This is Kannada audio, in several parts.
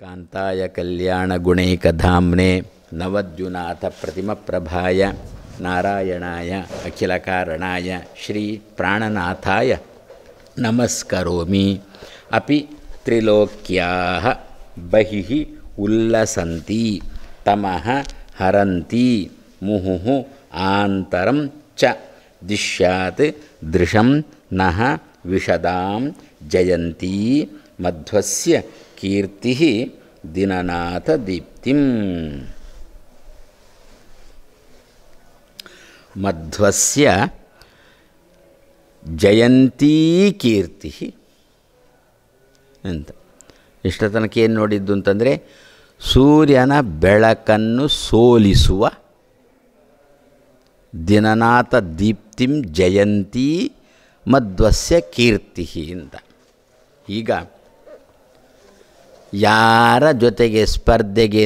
ಕಾಂತಾಯ ಕಲ್ಯಾಣಗುಣೈಕಧಾಮ್ನೆ ನವದ್ಯುನಾಥ ಪ್ರತಿಮಪ್ರಭಾಯ ನಾರಾಯಣಾಯ ಅಖಿಲಕಾರಣಾಯ ಶ್ರೀ ಪ್ರಾಣನಾಥಾಯ ನಮಸ್ಕರೋಮಿ. ಅಪಿ ತ್ರಿಲೋಕ್ಯಾಃ ಬಹಿಃ ಉಲ್ಲಸಂತಿ ತಮಃ ಹರಂತಿ ಮುಹುಃ ಆಂತರಂ ಚ ದಿಶ್ಯಾತ್ ದೃಶಂ ನಃ ವಿಶದಾಂ ಜಯಂತಿ ಮಧ್ವಸ್ಯ ಕೀರ್ತಿ ದಿನನಾಥ ದೀಪ್ತಿಂ. ಮಧ್ವಸ್ಯ ಜಯಂತೀ ಕೀರ್ತಿ ಅಂತ. ಇಷ್ಟ ತನಕ ಏನು ನೋಡಿದ್ದು ಅಂತಂದರೆ, ಸೂರ್ಯನ ಬೆಳಕನ್ನು ಸೋಲಿಸುವ ದಿನನಾಥ ದೀಪ್ತಿಂ ಜಯಂತಿ ಮಧ್ವಸ್ಯ ಕೀರ್ತಿ ಅಂತ. ಈಗ ಯಾರ ಜೊತೆಗೆ ಸ್ಪರ್ಧೆಗೆ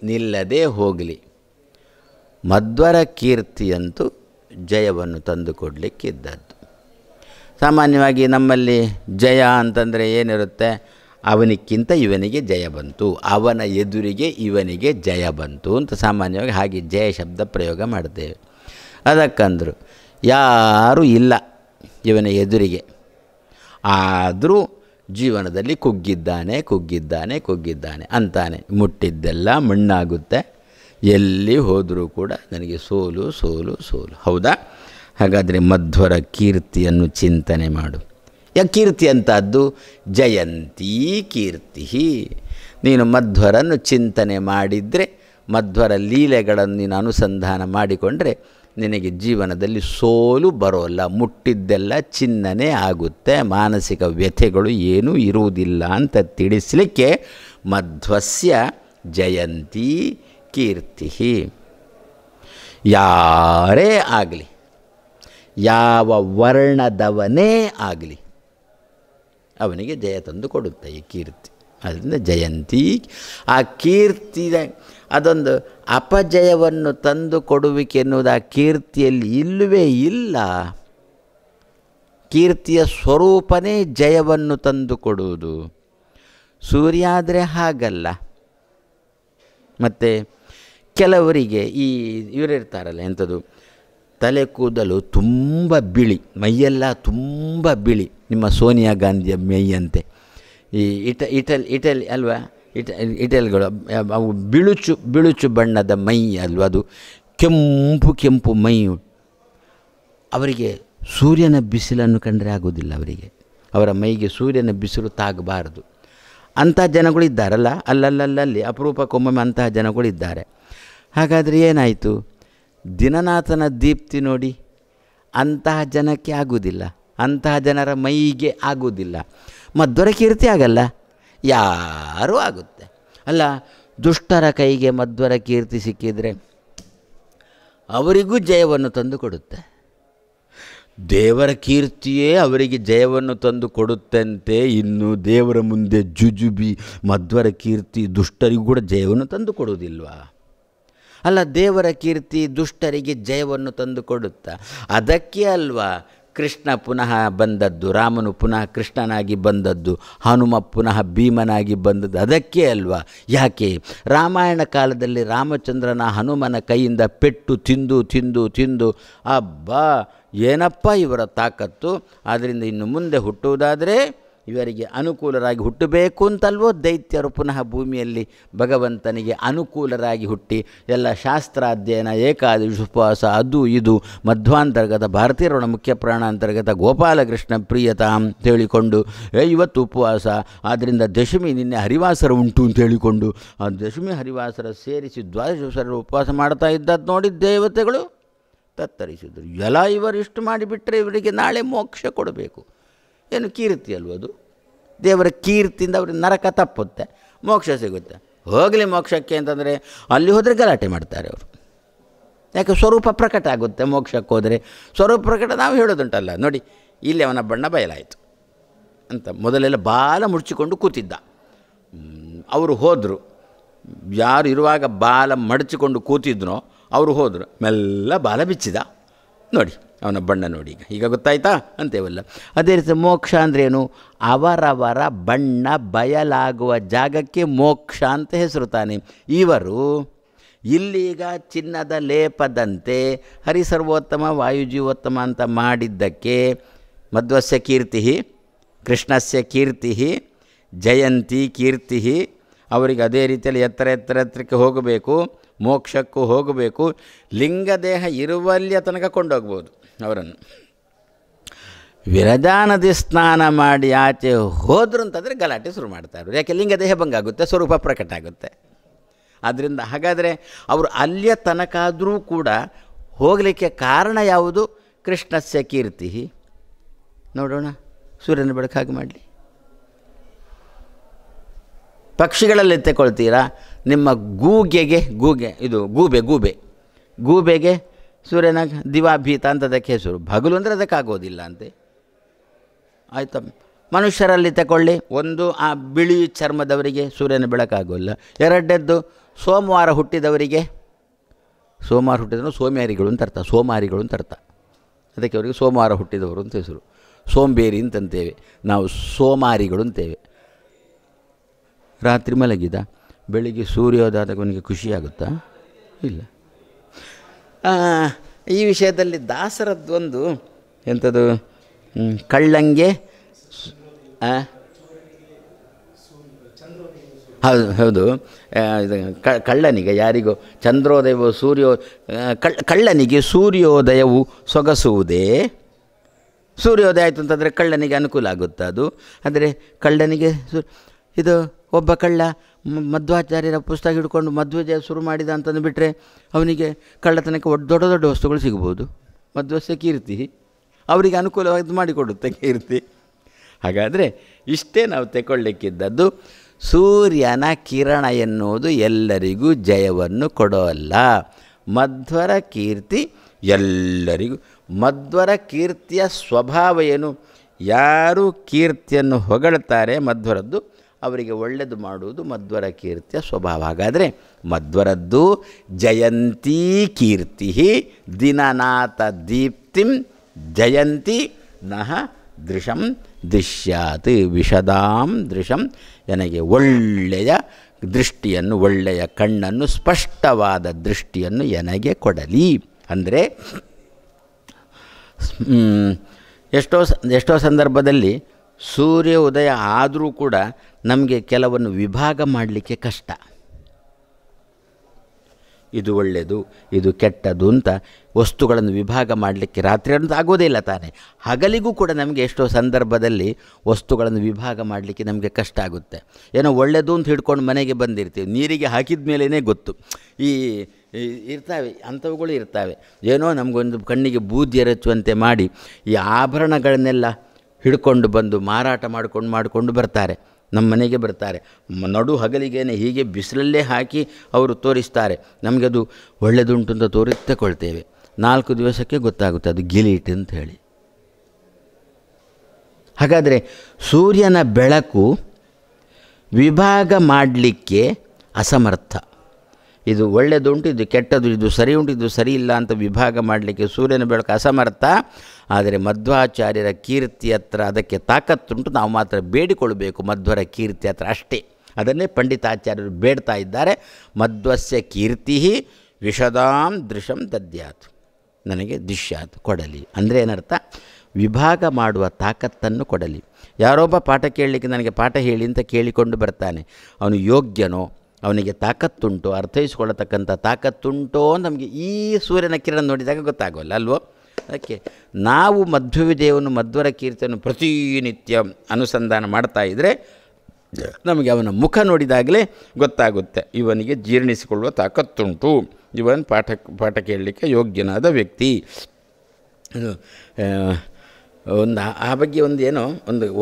ನಿಲ್ಲದೆ ಹೋಗಲಿ, ಮಧ್ವರ ಕೀರ್ತಿಯಂತೂ ಜಯವನ್ನು ತಂದುಕೊಡಲಿಕ್ಕಿದ್ದದ್ದು. ಸಾಮಾನ್ಯವಾಗಿ ನಮ್ಮಲ್ಲಿ ಜಯ ಅಂತಂದರೆ ಏನಿರುತ್ತೆ, ಅವನಿಗಿಂತ ಇವನಿಗೆ ಜಯ ಬಂತು, ಅವನ ಎದುರಿಗೆ ಇವನಿಗೆ ಜಯ ಬಂತು ಅಂತ ಸಾಮಾನ್ಯವಾಗಿ ಹಾಗೆ ಜಯ ಶಬ್ದ ಪ್ರಯೋಗ ಮಾಡ್ತೇವೆ. ಅದಕ್ಕಂದರು ಯಾರೂ ಇಲ್ಲ ಇವನ ಎದುರಿಗೆ, ಆದರೂ ಜೀವನದಲ್ಲಿ ಕುಗ್ಗಿದ್ದಾನೆ ಅಂತಾನೆ. ಮುಟ್ಟಿದ್ದೆಲ್ಲ ಮಣ್ಣಾಗುತ್ತೆ, ಎಲ್ಲಿ ಹೋದರೂ ಕೂಡ ನನಗೆ ಸೋಲು. ಹೌದಾ? ಹಾಗಾದರೆ ಮಧ್ವರ ಕೀರ್ತಿಯನ್ನು ಚಿಂತನೆ ಮಾಡು. ಕೀರ್ತಿ ಅಂತದ್ದು ಜಯಂತೀ ಕೀರ್ತಿ. ನೀನು ಮಧ್ವರನ್ನು ಚಿಂತನೆ ಮಾಡಿದರೆ, ಮಧ್ವರ ಲೀಲೆಗಳನ್ನು ನೀನು ಅನುಸಂಧಾನ ಮಾಡಿಕೊಂಡ್ರೆ ನಿನಗೆ ಜೀವನದಲ್ಲಿ ಸೋಲು ಬರೋಲ್ಲ, ಮುಟ್ಟಿದ್ದೆಲ್ಲ ಚಿನ್ನನೇ ಆಗುತ್ತೆ, ಮಾನಸಿಕ ವ್ಯಥೆಗಳು ಏನೂ ಇರುವುದಿಲ್ಲ ಅಂತ ತಿಳಿಸಲಿಕ್ಕೆ ಮಧ್ವಸ್ಯ ಜಯಂತೀ ಕೀರ್ತಿ. ಯಾರೇ ಆಗಲಿ, ಯಾವ ವರ್ಣದವನೇ ಆಗಲಿ, ಅವನಿಗೆ ಜಯ ತಂದು ಕೊಡುತ್ತೆ ಈ ಕೀರ್ತಿ. ಅದರಿಂದ ಜಯಂತಿ. ಆ ಕೀರ್ತಿ ಅದೊಂದು ಅಪಜಯವನ್ನು ತಂದು ಕೊಡುವಿಕೆ ಎನ್ನುವುದು ಆ ಕೀರ್ತಿಯಲ್ಲಿ ಇಲ್ಲವೇ ಇಲ್ಲ. ಕೀರ್ತಿಯ ಸ್ವರೂಪನೇ ಜಯವನ್ನು ತಂದು ಕೊಡುವುದು. ಸೂರ್ಯ ಆದರೆ ಹಾಗಲ್ಲ. ಮತ್ತು ಕೆಲವರಿಗೆ ಇವರಿರ್ತಾರಲ್ಲ, ಎಂಥದ್ದು, ತಲೆ ಕೂದಲು ತುಂಬ ಬಿಳಿ, ಮೈಯೆಲ್ಲ ತುಂಬ ಬಿಳಿ, ನಿಮ್ಮ ಸೋನಿಯಾ ಗಾಂಧಿಯ ಮೈಯಂತೆ. ಈ ಇಟಲಿ ಅಲ್ವಾ, ಇಟಲಿಗಳು ಅವು ಬಿಳುಚು ಬಣ್ಣದ ಮೈ ಅಲ್ವ, ಅದು ಕೆಂಪು ಮೈ. ಅವರಿಗೆ ಸೂರ್ಯನ ಬಿಸಿಲನ್ನು ಕಂಡರೆ ಆಗೋದಿಲ್ಲ, ಅವರ ಮೈಗೆ ಸೂರ್ಯನ ಬಿಸಿಲು ತಾಗಬಾರದು. ಅಂಥ ಜನಗಳಿದ್ದಾರಲ್ಲ, ಅಲ್ಲಲ್ಲಿ ಅಪರೂಪಕ್ಕೊಮ್ಮೆ ಅಂತಹ ಜನಗಳಿದ್ದಾರೆ. ಹಾಗಾದರೆ ಏನಾಯಿತು? ದಿನನಾಥನ ದೀಪ್ತಿ ನೋಡಿ, ಅಂತಹ ಜನಕ್ಕೆ ಆಗುವುದಿಲ್ಲ, ಅಂತಹ ಜನರ ಮೈಗೆ ಆಗುವುದಿಲ್ಲ. ಮಧ್ವರ ಕೀರ್ತಿ ಆಗಲ್ಲ, ಯಾರೂ ಆಗುತ್ತೆ. ಅಲ್ಲ, ದುಷ್ಟರ ಕೈಗೆ ಮಧ್ವರ ಕೀರ್ತಿ ಸಿಕ್ಕಿದರೆ ಅವರಿಗೂ ಜಯವನ್ನು ತಂದು ಕೊಡುತ್ತೆ. ದೇವರ ಕೀರ್ತಿಯೇ ಅವರಿಗೆ ಜಯವನ್ನು ತಂದು ಕೊಡುತ್ತಂತೆ, ಇನ್ನು ದೇವರ ಮುಂದೆ ಜುಜುಬಿ ಮಧ್ವರ ಕೀರ್ತಿ ದುಷ್ಟರಿಗೂ ಕೂಡ ಜಯವನ್ನು ತಂದು ಕೊಡುವುದಿಲ್ವಾ? ಅಲ್ಲ, ದೇವರ ಕೀರ್ತಿ ದುಷ್ಟರಿಗೆ ಜಯವನ್ನು ತಂದು ಕೊಡುತ್ತಾ? ಅದಕ್ಕೆ ಅಲ್ವಾ ಕೃಷ್ಣ ಪುನಃ ಬಂದದ್ದು, ರಾಮನು ಪುನಃ ಕೃಷ್ಣನಾಗಿ ಬಂದದ್ದು, ಹನುಮ ಪುನಃ ಭೀಮನಾಗಿ ಬಂದದ್ದು ಅದಕ್ಕೆ ಅಲ್ವಾ? ಯಾಕೆ? ರಾಮಾಯಣ ಕಾಲದಲ್ಲಿ ರಾಮಚಂದ್ರನ ಹನುಮನ ಕೈಯಿಂದ ಪೆಟ್ಟು ತಿಂದು ಅಬ್ಬಾ ಏನಪ್ಪ ಇವರ ತಾಕತ್ತು, ಆದ್ದರಿಂದ ಇನ್ನು ಮುಂದೆ ಹುಟ್ಟುವುದಾದರೆ ಇವರಿಗೆ ಅನುಕೂಲರಾಗಿ ಹುಟ್ಟಬೇಕು ಅಂತಲ್ವೋ ದೈತ್ಯರು ಪುನಃ ಭೂಮಿಯಲ್ಲಿ ಭಗವಂತನಿಗೆ ಅನುಕೂಲರಾಗಿ ಹುಟ್ಟಿ ಎಲ್ಲ ಶಾಸ್ತ್ರಾಧ್ಯಯನ, ಏಕಾದಶಿ ಉಪವಾಸ, ಅದು ಇದು ಮಧ್ವಾಂತರ್ಗತ ಭಾರತೀಯರೊಣ ಮುಖ್ಯ ಪ್ರಾಣಾಂತರ್ಗತ ಗೋಪಾಲಕೃಷ್ಣ ಪ್ರಿಯತಾ ಅಂತ ಹೇಳಿಕೊಂಡು ಇವತ್ತು ಉಪವಾಸ, ಆದ್ದರಿಂದ ದಶಮಿ ನಿನ್ನೆ ಹರಿವಾಸರ ಉಂಟು ಅಂತ ಹೇಳಿಕೊಂಡು ಆ ದಶಮಿ ಹರಿವಾಸರ ಸೇರಿಸಿ ದ್ವಾದಶ ಉಪವಾಸ ಮಾಡ್ತಾ ಇದ್ದದ್ದು ನೋಡಿ ದೇವತೆಗಳು ತತ್ತರಿಸಿದರು. ಎಲ್ಲ ಇವರಿಷ್ಟು ಮಾಡಿಬಿಟ್ರೆ ಇವರಿಗೆ ನಾಳೆ ಮೋಕ್ಷ ಕೊಡಬೇಕು. ಏನು ಕೀರ್ತಿ ಅಲ್ವದು? ದೇವರ ಕೀರ್ತಿಯಿಂದ ಅವ್ರಿಗೆ ನರಕ ತಪ್ಪುತ್ತೆ, ಮೋಕ್ಷ ಸಿಗುತ್ತೆ. ಹೋಗಲಿ ಮೋಕ್ಷಕ್ಕೆ ಅಂತಂದರೆ ಅಲ್ಲಿ ಹೋದರೆ ಗಲಾಟೆ ಮಾಡ್ತಾರೆ ಅವರು. ಯಾಕೆ? ಸ್ವರೂಪ ಪ್ರಕಟ ಆಗುತ್ತೆ ಮೋಕ್ಷಕ್ಕೆ ಹೋದರೆ. ಸ್ವರೂಪ ಪ್ರಕಟ ನಾವು ಹೇಳೋದುಂಟಲ್ಲ ನೋಡಿ, ಇಲ್ಲಿ ಅವನ ಬಣ್ಣ ಬಯಲಾಯಿತು ಅಂತ. ಮೊದಲೆಲ್ಲ ಬಾಲ ಮುಡ್ಚಿಕೊಂಡು ಕೂತಿದ್ದ, ಅವರು ಹೋದರು. ಯಾರು ಇರುವಾಗ ಬಾಲ ಮಡಚಿಕೊಂಡು ಕೂತಿದ್ನೋ ಅವರು ಹೋದರು. ಮೆಲ್ಲ ಬಾಲ ಬಿಚ್ಚಿದ, ನೋಡಿ ಅವನ ಬಣ್ಣ ನೋಡಿ, ಈಗ ಗೊತ್ತಾಯ್ತಾ ಅಂತೇವಲ್ಲ. ಅದೇ ರೀತಿ ಮೋಕ್ಷ ಅಂದ್ರೇನು? ಅವರವರ ಬಣ್ಣ ಬಯಲಾಗುವ ಜಾಗಕ್ಕೆ ಮೋಕ್ಷ ಅಂತ ಹೆಸರು ತಾನೆ. ಇವರು ಇಲ್ಲೀಗ ಚಿನ್ನದ ಲೇಪದಂತೆ ಹರಿಸರ್ವೋತ್ತಮ ವಾಯುಜೀವೋತ್ತಮ ಅಂತ ಮಾಡಿದ್ದಕ್ಕೆ ಮಧ್ವಸ್ಯ ಕೀರ್ತಿ, ಕೃಷ್ಣಸ್ಯ ಕೀರ್ತಿ, ಜಯಂತಿ ಕೀರ್ತಿ, ಅವರಿಗೆ ಅದೇ ರೀತಿಯಲ್ಲಿ ಎತ್ತರಕ್ಕೆ ಹೋಗಬೇಕು, ಮೋಕ್ಷಕ್ಕೂ ಹೋಗಬೇಕು. ಲಿಂಗದೇಹ ಇರುವಲ್ಲಿಯ ತನಕ ಕೊಂಡೋಗ್ಬೋದು ಅವರನ್ನು. ವಿರಜಾ ನದಿ ಸ್ನಾನ ಮಾಡಿ ಆಚೆ ಹೋದ್ರು ಅಂತಂದರೆ ಗಲಾಟೆ ಶುರು ಮಾಡ್ತಾರೆ. ಯಾಕೆ? ಲಿಂಗದೇಹ ಭಂಗ ಆಗುತ್ತೆ, ಸ್ವರೂಪ ಪ್ರಕಟ ಆಗುತ್ತೆ. ಆದ್ದರಿಂದ ಹಾಗಾದರೆ ಅವರು ಅಲ್ಲಿಯ ತನಕ ಆದರೂ ಕೂಡ ಹೋಗಲಿಕ್ಕೆ ಕಾರಣ ಯಾವುದು? ಕೃಷ್ಣಸ್ಯ ಕೀರ್ತಿ. ನೋಡೋಣ, ಸೂರ್ಯನ ಬೆಳಕು ಹಾಗೆ ಮಾಡಲಿ. ಪಕ್ಷಿಗಳಲ್ಲಿ ತಗೊಳ್ತೀರಾ, ನಿಮ್ಮ ಗೂಗೆ ಇದು ಗೂಬೆಗೆ ಸೂರ್ಯನ ದಿವಾಭೀತ ಅಂತ ಅದಕ್ಕೆ ಹೆಸರು. ಹಗಲು ಅಂದರೆ ಅದಕ್ಕಾಗೋದಿಲ್ಲ ಅಂತೆ, ಆಯಿತಾ? ಮನುಷ್ಯರಲ್ಲಿ ತಗೊಳ್ಳಿ, ಒಂದು ಆ ಬಿಳಿ ಚರ್ಮದವರಿಗೆ ಸೂರ್ಯನ ಬೆಳಕಾಗೋಲ್ಲ. ಎರಡನೇದ್ದು ಸೋಮವಾರ ಹುಟ್ಟಿದವರಿಗೆ, ಸೋಮ್ಯಾರಿಗಳು ಅಂತ ಅರ್ಥ. ಅದಕ್ಕೆ ಅವರಿಗೆ ಸೋಮವಾರ ಹುಟ್ಟಿದವರು ಅಂತ ಹೆಸರು. ಸೋಂಬೇರಿ ಅಂತಂತೇವೆ ನಾವು, ಸೋಮಾರಿಗಳು ಅಂತೇವೆ. ರಾತ್ರಿ ಮಲಗಿದ, ಬೆಳಿಗ್ಗೆ ಸೂರ್ಯೋದಯದಾಗ ಅವನಿಗೆ ಖುಷಿಯಾಗುತ್ತಾ? ಇಲ್ಲ. ಈ ವಿಷಯದಲ್ಲಿ ದಾಸರದ್ದೊಂದು ಎಂಥದ್ದು, ಕಳ್ಳಂಗೆ ಹೌದು ಕಳ್ಳನಿಗೆ ಯಾರಿಗೋ ಚಂದ್ರೋದಯವು ಕಳ್ಳನಿಗೆ ಸೂರ್ಯೋದಯವು ಸೊಗಸುವುದೇ. ಸೂರ್ಯೋದಯ ಆಯಿತು ಅಂತಂದರೆ ಕಳ್ಳನಿಗೆ ಅನುಕೂಲ ಆಗುತ್ತೆ ಅದು. ಆದರೆ ಕಳ್ಳನಿಗೆ ಇದು ಒಬ್ಬ ಕಳ್ಳ ಮಧ್ವಾಚಾರ್ಯರ ಪುಸ್ತಕ ಹಿಡ್ಕೊಂಡು ಮಧ್ವಜಯ ಶುರು ಮಾಡಿದ ಅಂತಂದು ಬಿಟ್ಟರೆ ಅವನಿಗೆ ಕಳ್ಳತನಕ್ಕೆ ದೊಡ್ಡ ದೊಡ್ಡ ವಸ್ತುಗಳು ಸಿಗ್ಬೋದು. ಮಧ್ವಸ್ಯ ಕೀರ್ತಿ ಅವರಿಗೆ ಅನುಕೂಲವಾಗಿ ಮಾಡಿಕೊಡುತ್ತೆ ಕೀರ್ತಿ. ಹಾಗಾದರೆ ಇಷ್ಟೇ ನಾವು ತೆಗೊಳ್ಳಿಕ್ಕಿದ್ದದ್ದು. ಸೂರ್ಯನ ಕಿರಣ ಎನ್ನುವುದು ಎಲ್ಲರಿಗೂ ಜಯವನ್ನು ಕೊಡೋಲ್ಲ. ಮಧ್ವರ ಕೀರ್ತಿ ಎಲ್ಲರಿಗೂ. ಮಧ್ವರ ಕೀರ್ತಿಯ ಸ್ವಭಾವ ಏನು? ಯಾರು ಕೀರ್ತಿಯನ್ನು ಹೊಗಳ್ತಾರೆ ಮಧ್ವರದ್ದು, ಅವರಿಗೆ ಒಳ್ಳೆಯದು ಮಾಡುವುದು ಮಧ್ವರ ಕೀರ್ತಿಯ ಸ್ವಭಾವ. ಹಾಗಾದರೆ ಮಧ್ವರದ್ದು ಜಯಂತಿ ಕೀರ್ತಿ ದಿನನಾಥ ದೀಪ್ತಿಂ ಜಯಂತಿ ನಹ ದೃಶಂ ದೃಶ್ಯಾತ್ ವಿಶದಾಂ ದೃಶಂ. ನನಗೆ ಒಳ್ಳೆಯ ದೃಷ್ಟಿಯನ್ನು, ಒಳ್ಳೆಯ ಕಣ್ಣನ್ನು, ಸ್ಪಷ್ಟವಾದ ದೃಷ್ಟಿಯನ್ನು ನನಗೆ ಕೊಡಲಿ. ಅಂದರೆ ಎಷ್ಟೋ ಸಂದರ್ಭದಲ್ಲಿ ಸೂರ್ಯ ಉದಯ ಆದರೂ ಕೂಡ ನಮಗೆ ಕೆಲವನ್ನು ವಿಭಾಗ ಮಾಡಲಿಕ್ಕೆ ಕಷ್ಟ. ಇದು ಒಳ್ಳೆಯದು, ಇದು ಕೆಟ್ಟದ್ದು ಅಂತ ವಸ್ತುಗಳನ್ನು ವಿಭಾಗ ಮಾಡಲಿಕ್ಕೆ ರಾತ್ರಿ ಅಂತ ಆಗೋದೇ ಇಲ್ಲ ತಾನೆ. ಹಗಲಿಗೂ ಕೂಡ ನಮಗೆ ಎಷ್ಟೋ ಸಂದರ್ಭದಲ್ಲಿ ವಸ್ತುಗಳನ್ನು ವಿಭಾಗ ಮಾಡಲಿಕ್ಕೆ ನಮಗೆ ಕಷ್ಟ ಆಗುತ್ತೆ. ಏನೋ ಒಳ್ಳೆಯದು ಅಂತ ಹಿಡ್ಕೊಂಡು ಮನೆಗೆ ಬಂದಿರ್ತೀವಿ, ನೀರಿಗೆ ಹಾಕಿದ ಮೇಲೇ ಗೊತ್ತು. ಇರ್ತವೆ ಅಂಥವುಗಳು ಇರ್ತವೆ. ಏನೋ ನಮಗೊಂದು ಕಣ್ಣಿಗೆ ಬೂದಿ ಎರಚುವಂತೆ ಮಾಡಿ ಈ ಆಭರಣಗಳನ್ನೆಲ್ಲ ಹಿಡ್ಕೊಂಡು ಬಂದು ಮಾರಾಟ ಮಾಡಿಕೊಂಡು ಬರ್ತಾರೆ, ನಮ್ಮ ಮನೆಗೆ ಬರ್ತಾರೆ. ನಡು ಹಗಲಿಗೇನೆ ಹೀಗೆ ಬಿಸಿಲಲ್ಲೇ ಹಾಕಿ ಅವರು ತೋರಿಸ್ತಾರೆ. ನಮಗೆ ಅದು ಒಳ್ಳೆಯದುಂಟು ಅಂತ ತಗೊಳ್ತೇವೆ. 4 ದಿವಸಕ್ಕೆ ಗೊತ್ತಾಗುತ್ತೆ ಅದು ಗಿಲೀಟ್ ಅಂತ ಹೇಳಿ. ಹಾಗಾದರೆ ಸೂರ್ಯನ ಬೆಳಕು ವಿಭಾಗ ಮಾಡಲಿಕ್ಕೆ ಅಸಮರ್ಥ. ಇದು ಒಳ್ಳೆಯದುಂಟು, ಇದು ಕೆಟ್ಟದ್ದು, ಇದು ಸರಿ ಉಂಟು, ಇದು ಸರಿ ಇಲ್ಲ ಅಂತ ವಿಭಾಗ ಮಾಡಲಿಕ್ಕೆ ಸೂರ್ಯನ ಬೆಳಕು ಅಸಮರ್ಥ. ಆದರೆ ಮಧ್ವಾಚಾರ್ಯರ ಕೀರ್ತಿ ಹತ್ರ ಅದಕ್ಕೆ ತಾಕತ್ತುಂಟು. ನಾವು ಮಾತ್ರ ಬೇಡಿಕೊಳ್ಳಬೇಕು ಮಧ್ವರ ಕೀರ್ತಿ ಹತ್ರ ಅಷ್ಟೇ. ಅದನ್ನೇ ಪಂಡಿತಾಚಾರ್ಯರು ಬೇಡ್ತಾ ಇದ್ದಾರೆ. ಮಧ್ವಸ್ಯ ಕೀರ್ತಿ ವಿಶದಾಂ ದೃಶಂ ದದ್ಯಾತ್, ನನಗೆ ದಿಶ್ಯಾತ್ ಕೊಡಲಿ. ಅಂದರೆ ಏನರ್ಥ? ವಿಭಾಗ ಮಾಡುವ ತಾಕತ್ತನ್ನು ಕೊಡಲಿ. ಯಾರೊಬ್ಬ ಪಾಠ ಕೇಳಲಿಕ್ಕೆ ನನಗೆ ಪಾಠ ಹೇಳಿ ಅಂತ ಕೇಳಿಕೊಂಡು ಬರ್ತಾನೆ, ಅವನು ಯೋಗ್ಯನೋ, ಅವನಿಗೆ ತಾಕತ್ತುಂಟೋ, ಅರ್ಥೈಸಿಕೊಳ್ಳತಕ್ಕಂಥ ತಾಕತ್ತುಂಟೋ ನಮಗೆ ಈ ಸೂರ್ಯನ ಕಿರಣ ನೋಡಿದಾಗ ಗೊತ್ತಾಗೋಲ್ಲ ಅಲ್ವೋ? ಅದಕ್ಕೆ ನಾವು ಮಧ್ವವಿಜಯವನ್ನು, ಮಧ್ವರ ಕೀರ್ತಿಯನ್ನು ಪ್ರತಿನಿತ್ಯ ಅನುಸಂಧಾನ ಮಾಡ್ತಾ ಇದ್ದರೆ ನಮಗೆ ಅವನ ಮುಖ ನೋಡಿದಾಗಲೇ ಗೊತ್ತಾಗುತ್ತೆ ಇವನಿಗೆ ಜೀರ್ಣಿಸಿಕೊಳ್ಳುವ ತಾಕತ್ತುಂಟು, ಇವನು ಪಾಠ ಕೇಳಲಿಕ್ಕೆ ಯೋಗ್ಯನಾದ ವ್ಯಕ್ತಿ. ಒಂದು ಆ ಬಗ್ಗೆ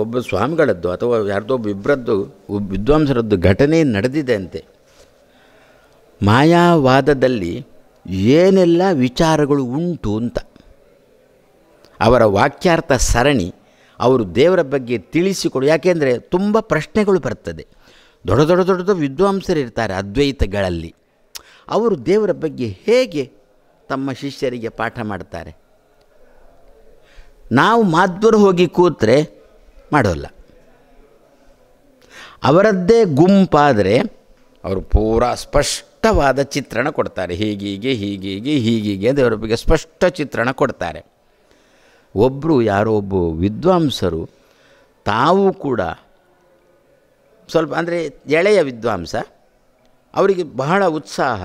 ಒಬ್ಬ ಸ್ವಾಮಿಗಳದ್ದು ಅಥವಾ ಯಾರ್ದೋ ಇಬ್ಬರದ್ದು ವಿದ್ವಾಂಸರದ್ದು ಘಟನೆ ನಡೆದಿದೆ ಅಂತೆ. ಮಾಯಾವಾದದಲ್ಲಿ ಏನೆಲ್ಲ ವಿಚಾರಗಳು ಉಂಟು ಅಂತ ಅವರ ವಾಕ್ಯಾರ್ಥ ಸರಣಿ ಅವರು ದೇವರ ಬಗ್ಗೆ ತಿಳಿಸಿಕೊಡು. ಯಾಕೆಂದರೆ ತುಂಬ ಪ್ರಶ್ನೆಗಳು ಬರ್ತದೆ. ದೊಡ್ಡ ವಿದ್ವಾಂಸರು ಇರ್ತಾರೆ ಅದ್ವೈತಗಳಲ್ಲಿ. ಅವರು ದೇವರ ಬಗ್ಗೆ ಹೇಗೆ ತಮ್ಮ ಶಿಷ್ಯರಿಗೆ ಪಾಠ ಮಾಡ್ತಾರೆ? ನಾವು ಮಾಧ್ವರು ಹೋಗಿ ಕೂತ್ರೆ ಮಾಡೋಲ್ಲ. ಅವರದ್ದೇ ಗುಂಪಾದರೆ ಅವರು ಪೂರಾ ಸ್ಪಷ್ಟವಾದ ಚಿತ್ರಣ ಕೊಡ್ತಾರೆ. ಹೀಗೀಗೆ ಹೀಗೀಗೆ ಹೀಗೀಗೆ ದೇವರ ಬಗ್ಗೆ ಸ್ಪಷ್ಟ ಚಿತ್ರಣ ಕೊಡ್ತಾರೆ. ಒಬ್ಬರು ಯಾರೋ ಒಬ್ಬ ವಿದ್ವಾಂಸರು ತಾವು ಕೂಡ ಸ್ವಲ್ಪ ಅಂದರೆ ಎಳೆಯ ವಿದ್ವಾಂಸ, ಅವರಿಗೆ ಬಹಳ ಉತ್ಸಾಹ,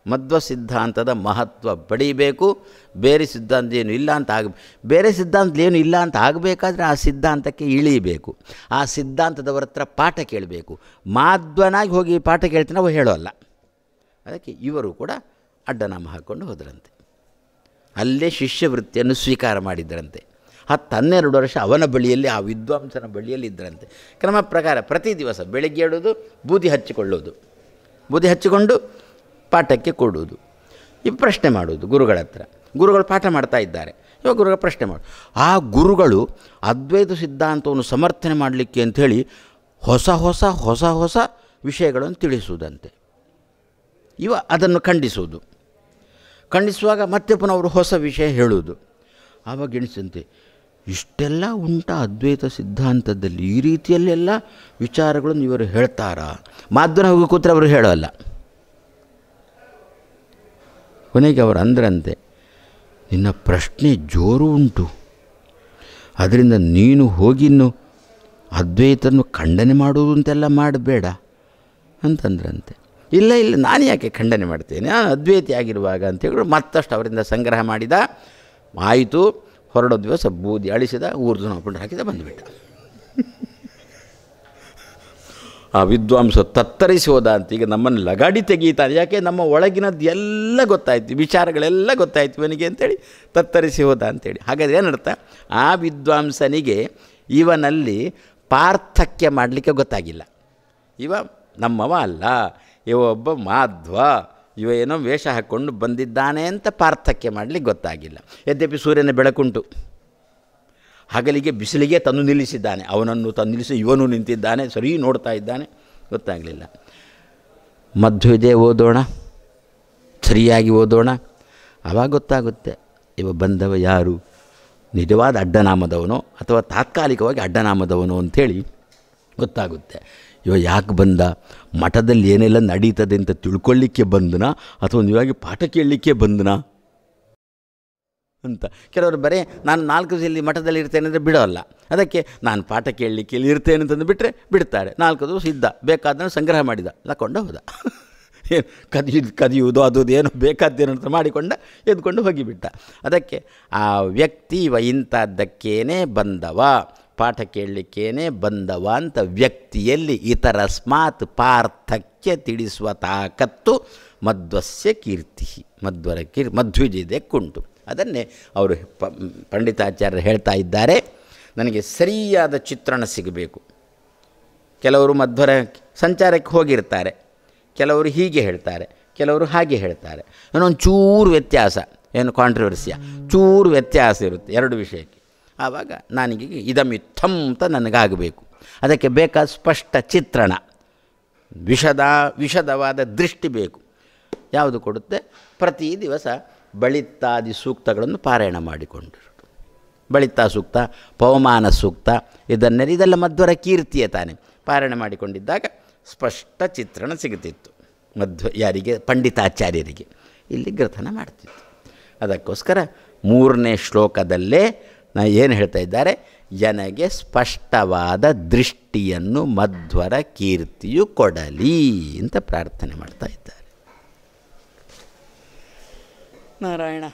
ಮಧ್ವ ಸಿದ್ಧಾಂತದ ಮಹತ್ವ ಪಡೀಬೇಕು, ಬೇರೆ ಸಿದ್ಧಾಂತ ಏನು ಇಲ್ಲ ಅಂತ ಬೇರೆ ಸಿದ್ಧಾಂತ ಏನು ಇಲ್ಲ ಅಂತ ಆಗಬೇಕಾದ್ರೆ ಆ ಸಿದ್ಧಾಂತಕ್ಕೆ ಇಳೀಬೇಕು, ಆ ಸಿದ್ಧಾಂತದವರ ಹತ್ರ ಪಾಠ ಕೇಳಬೇಕು. ಮಾಧ್ವನಾಗಿ ಹೋಗಿ ಪಾಠ ಕೇಳ್ತೀನಿ ನಾವು ಹೇಳೋಲ್ಲ. ಅದಕ್ಕೆ ಇವರು ಕೂಡ ಅಡ್ಡನಾಮ ಹಾಕ್ಕೊಂಡು ಹೋದರಂತೆ. ಅಲ್ಲೇ ಶಿಷ್ಯವೃತ್ತಿಯನ್ನು ಸ್ವೀಕಾರ ಮಾಡಿದ್ದರಂತೆ. 10-12 ವರ್ಷ ಅವನ ಬಳಿಯಲ್ಲಿ, ಆ ವಿದ್ವಾಂಸನ ಬಳಿಯಲ್ಲಿ ಇದ್ದರಂತೆ. ಕ್ರಮ ಪ್ರಕಾರ ಪ್ರತಿ ದಿವಸ ಬೆಳಗ್ಗೆ ಏಳೋದು, ಬೂದಿ ಹಚ್ಚಿಕೊಳ್ಳೋದು, ಬೂದಿ ಹಚ್ಚಿಕೊಂಡು ಪಾಠಕ್ಕೆ ಕೊಡುವುದು, ಈ ಪ್ರಶ್ನೆ ಮಾಡೋದು ಗುರುಗಳ ಹತ್ರ. ಗುರುಗಳು ಪಾಠ ಮಾಡ್ತಾ ಇದ್ದಾರೆ, ಇವಾಗ ಗುರುಗಳು ಪ್ರಶ್ನೆ ಮಾಡು. ಆ ಗುರುಗಳು ಅದ್ವೈತ ಸಿದ್ಧಾಂತವನ್ನು ಸಮರ್ಥನೆ ಮಾಡಲಿಕ್ಕೆ ಅಂಥೇಳಿ ಹೊಸ ಹೊಸ ಹೊಸ ಹೊಸ ವಿಷಯಗಳನ್ನು ತಿಳಿಸುವುದಂತೆ. ಇವ ಅದನ್ನು ಖಂಡಿಸುವುದು, ಖಂಡಿಸುವಾಗ ಮತ್ತೆ ಪುನಃ ಅವರು ಹೊಸ ವಿಷಯ ಹೇಳುವುದು. ಆವಾಗ ಎಣಿಸಂತೆ, ಇಷ್ಟೆಲ್ಲ ಉಂಟಾ ಅದ್ವೈತ ಸಿದ್ಧಾಂತದಲ್ಲಿ, ಈ ರೀತಿಯಲ್ಲೆಲ್ಲ ವಿಚಾರಗಳನ್ನು ಇವರು ಹೇಳ್ತಾರಾ? ಮಾಧ್ವನ ಹೋಗಿ ಕೂತ್ರೆ ಅವರು ಹೇಳೋಲ್ಲ. ಕೊನೆಗೆ ಅವರು ಅಂದ್ರಂತೆ, ನಿನ್ನ ಪ್ರಶ್ನೆ ಜೋರು ಉಂಟು, ಅದರಿಂದ ನೀನು ಹೋಗಿನ್ನು ಅದ್ವೈತನ್ನು ಖಂಡನೆ ಮಾಡುವುದು ಅಂತೆಲ್ಲ ಮಾಡಬೇಡ ಅಂತಂದ್ರಂತೆ. ಇಲ್ಲ ಇಲ್ಲ, ನಾನು ಯಾಕೆ ಖಂಡನೆ ಮಾಡ್ತೇನೆ, ನಾನು ಅದ್ವೈತಿ ಆಗಿರುವಾಗ ಅಂತೇಳಿ ಮತ್ತಷ್ಟು ಅವರಿಂದ ಸಂಗ್ರಹ ಮಾಡಿದ. ಆಯಿತು, ಹೊರಡೋ ದಿವಸ ಬೂದಿ ಅಳಿಸಿದ, ಊರ್ದು ಹಾಕೊಂಡು ಹಾಕಿದ, ಬಂದುಬಿಟ್ಟ. ಆ ವಿದ್ವಾಂಸ ತತ್ತರಿಸಿ ಹೋದ ಅಂತ. ಈಗ ನಮ್ಮನ್ನು ಲಗಾಡಿ ತೆಗೀತಾನೆ, ಯಾಕೆ ನಮ್ಮ ಒಳಗಿನದ್ದು ಎಲ್ಲ ಗೊತ್ತಾಯ್ತು, ವಿಚಾರಗಳೆಲ್ಲ ಗೊತ್ತಾಯ್ತು ಇವನಿಗೆ ಅಂತೇಳಿ ತತ್ತರಿಸಿ ಹೋದ ಅಂಥೇಳಿ. ಹಾಗಾದರೆ ಏನರ್ಥ, ಆ ವಿದ್ವಾಂಸನಿಗೆ ಇವನಲ್ಲಿ ಪಾರ್ಥಕ್ಯ ಮಾಡಲಿಕ್ಕೆ ಗೊತ್ತಾಗಿಲ್ಲ. ಇವ ನಮ್ಮವ ಅಲ್ಲ, ಇವ ಒಬ್ಬ ಮಾಧ್ವ, ಇವ ಏನೋ ವೇಷ ಹಾಕ್ಕೊಂಡು ಬಂದಿದ್ದಾನೆ ಅಂತ ಪಾರ್ಥಕ್ಯ ಮಾಡಲಿಕ್ಕೆ ಗೊತ್ತಾಗಿಲ್ಲ. ಯದ್ಯಪಿ ಸೂರ್ಯನ ಬೆಳಕುಂಟು, ಹಗಲಿಗೆ ಬಿಸಿಲಿಗೆ ತಂದು ನಿಲ್ಲಿಸಿದ್ದಾನೆ, ಅವನನ್ನು ತಂದು ನಿಲ್ಲಿಸಿ ಇವನು ನಿಂತಿದ್ದಾನೆ, ಸರಿ ನೋಡ್ತಾ ಇದ್ದಾನೆ, ಗೊತ್ತಾಗಲಿಲ್ಲ. ಮಧ್ವಿದೆ ಓದೋಣ, ಸರಿಯಾಗಿ ಓದೋಣ, ಆವಾಗ ಗೊತ್ತಾಗುತ್ತೆ ಇವ ಬಂದವ ಯಾರು, ನಿಜವಾದ ಅಡ್ಡನಾಮದವನೋ ಅಥವಾ ತಾತ್ಕಾಲಿಕವಾಗಿ ಅಡ್ಡನಾಮದವನೋ ಅಂಥೇಳಿ ಗೊತ್ತಾಗುತ್ತೆ. ಇವ ಯಾಕೆ ಬಂದ, ಮಠದಲ್ಲಿ ಏನೆಲ್ಲ ನಡೀತದೆ ಅಂತ ತಿಳ್ಕೊಳ್ಳಿಕ್ಕೆ ಬಂದನಾ ಅಥವಾ ನೀವಾಗಿ ಪಾಠ ಕೇಳಲಿಕ್ಕೆ ಬಂದನಾ ಅಂತ. ಕೆಲವರು ಬರೀ ನಾನು 4 ದಿವಸ ಇಲ್ಲಿ ಮಠದಲ್ಲಿ ಇರ್ತೇನೆ ಅಂದರೆ ಬಿಡೋಲ್ಲ. ಅದಕ್ಕೆ ನಾನು ಪಾಠ ಕೇಳಲಿಕ್ಕೆ ಇಲ್ಲಿ ಇರ್ತೇನೆ ಅಂತಂದು ಬಿಟ್ಟರೆ ಬಿಡ್ತಾರೆ. 4 ದಿವಸ ಇದ್ದ, ಬೇಕಾದ್ದನ್ನು ಸಂಗ್ರಹ ಮಾಡಿದ, ಲಕೊಂಡ ಹೋದ. ಏನು ಕದಿಯುವುದು ಅದು ಏನೋ ಬೇಕಾದ್ದೇನೋ ಅಂತ ಮಾಡಿಕೊಂಡ, ಎದ್ಕೊಂಡು ಹೋಗಿಬಿಟ್ಟ. ಅದಕ್ಕೆ ಆ ವ್ಯಕ್ತಿ ಇವ ಇಂಥದ್ದಕ್ಕೇನೆ ಬಂದವ, ಪಾಠ ಕೇಳಲಿಕ್ಕೇನೆ ಬಂದವ ಅಂತ ವ್ಯಕ್ತಿಯಲ್ಲಿ ಇತರಸ್ಮಾತ್ ಪಾರ್ಥಕ್ಯ ತಿಳಿಸುವ ತಾಕತ್ತು ಮಧ್ವಸ್ಯ ಕೀರ್ತಿ, ಮಧ್ವರ ಮಧ್ವಿಜಿದೆ ಕುಂಟು. ಅದನ್ನೇ ಅವರು ಪಂಡಿತಾಚಾರ್ಯರು ಹೇಳ್ತಾ ಇದ್ದಾರೆ. ನನಗೆ ಸರಿಯಾದ ಚಿತ್ರಣ ಸಿಗಬೇಕು. ಕೆಲವರು ಮಧ್ವರ ಸಂಚಾರಕ್ಕೆ ಹೋಗಿರ್ತಾರೆ, ಕೆಲವರು ಹೀಗೆ ಹೇಳ್ತಾರೆ, ಕೆಲವರು ಹಾಗೆ ಹೇಳ್ತಾರೆ. ಇನ್ನೊಂದು ಚೂರು ವ್ಯತ್ಯಾಸ, ಏನು ಕಾಂಟ್ರವರ್ಸಿಯ ಚೂರು ವ್ಯತ್ಯಾಸ ಇರುತ್ತೆ 2 ವಿಷಯಕ್ಕೆ. ಆವಾಗ ನನಗೆ ಇದಮಿತ್ತಂ ಅಂತ ನನಗಾಗಬೇಕು. ಅದಕ್ಕೆ ಬೇಕಾದ ಸ್ಪಷ್ಟ ಚಿತ್ರಣ, ವಿಶದವಾದ ದೃಷ್ಟಿ ಬೇಕು. ಯಾವುದು ಕೊಡುತ್ತೆ? ಪ್ರತಿ ದಿವಸ ಬಳಿತ್ತಾದಿ ಸೂಕ್ತಗಳನ್ನು ಪಾರಾಯಣ ಮಾಡಿಕೊಂಡರು. ಬಳಿತಾ ಸೂಕ್ತ, ಪವಮಾನ ಸೂಕ್ತ, ಇದೆಲ್ಲ ಮಧ್ವರ ಕೀರ್ತಿಯೇ ತಾನೆ. ಪಾರಾಯಣ ಮಾಡಿಕೊಂಡಿದ್ದಾಗ ಸ್ಪಷ್ಟ ಚಿತ್ರಣ ಸಿಗುತ್ತಿತ್ತು ಯಾರಿಗೆ? ಪಂಡಿತಾಚಾರ್ಯರಿಗೆ. ಇಲ್ಲಿ ಗ್ರಥನ ಮಾಡ್ತಿತ್ತು. ಅದಕ್ಕೋಸ್ಕರ 3ನೇ ಶ್ಲೋಕದಲ್ಲೇ ಏನು ಹೇಳ್ತಾ ಇದ್ದಾರೆ? ನನಗೆ ಸ್ಪಷ್ಟವಾದ ದೃಷ್ಟಿಯನ್ನು ಮಧ್ವರ ಕೀರ್ತಿಯು ಕೊಡಲಿ ಅಂತ ಪ್ರಾರ್ಥನೆ ಮಾಡ್ತಾ ಇದ್ದಾರೆ. ನಾರಾಯಣ.